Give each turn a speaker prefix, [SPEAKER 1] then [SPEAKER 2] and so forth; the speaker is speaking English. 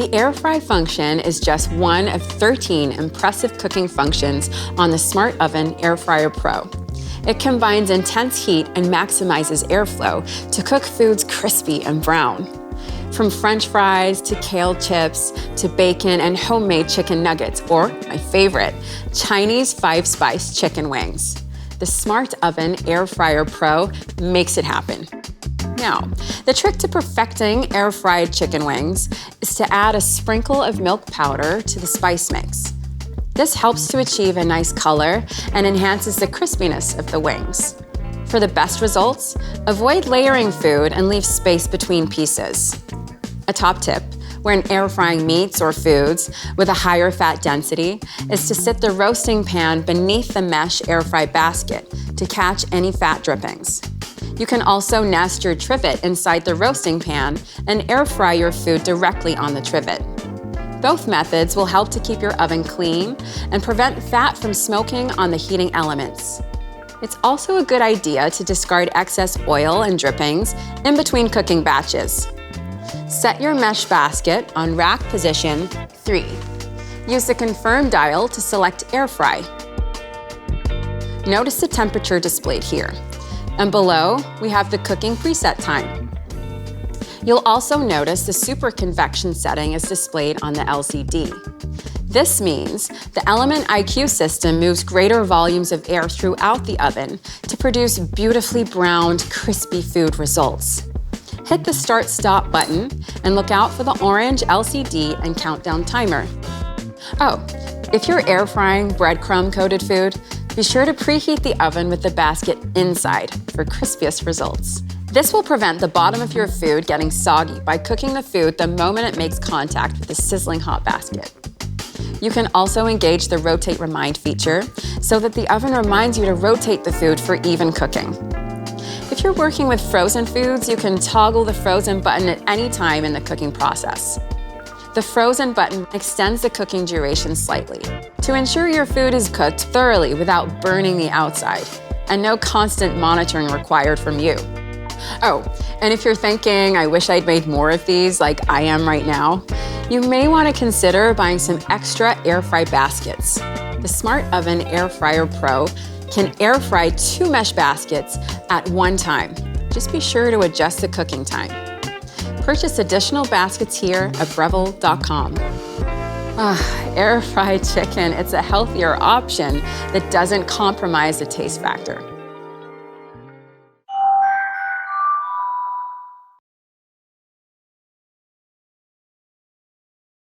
[SPEAKER 1] The air fry function is just one of 13 impressive cooking functions on the Smart Oven Air Fryer Pro. It combines intense heat and maximizes airflow to cook foods crispy and brown. From French fries to kale chips to bacon and homemade chicken nuggets, or my favorite, Chinese 5-spice chicken wings. The Smart Oven Air Fryer Pro makes it happen. Now, the trick to perfecting air-fried chicken wings is to add a sprinkle of milk powder to the spice mix. This helps to achieve a nice color and enhances the crispiness of the wings. For the best results, avoid layering food and leave space between pieces. A top tip when air frying meats or foods with a higher fat density is to sit the roasting pan beneath the mesh air fry basket to catch any fat drippings. You can also nest your trivet inside the roasting pan and air fry your food directly on the trivet. Both methods will help to keep your oven clean and prevent fat from smoking on the heating elements. It's also a good idea to discard excess oil and drippings in between cooking batches. Set your mesh basket on rack position 3. Use the confirm dial to select air fry. Notice the temperature displayed here. And below, we have the cooking preset time. You'll also notice the super convection setting is displayed on the LCD. This means the Element IQ system moves greater volumes of air throughout the oven to produce beautifully browned, crispy food results. Hit the Start-Stop button and look out for the orange LCD and countdown timer. Oh, if you're air frying breadcrumb-coated food, be sure to preheat the oven with the basket inside for crispiest results. This will prevent the bottom of your food getting soggy by cooking the food the moment it makes contact with the sizzling hot basket. You can also engage the Rotate Remind feature so that the oven reminds you to rotate the food for even cooking. If you're working with frozen foods, you can toggle the frozen button at any time in the cooking process. The frozen button extends the cooking duration slightly to ensure your food is cooked thoroughly without burning the outside, and no constant monitoring required from you. Oh, and if you're thinking, I wish I'd made more of these like I am right now, you may want to consider buying some extra air fry baskets. The Smart Oven Air Fryer Pro can air fry 2 mesh baskets at one time. Just be sure to adjust the cooking time. Purchase additional baskets here at Breville.com. Air fried chicken, it's a healthier option that doesn't compromise the taste factor.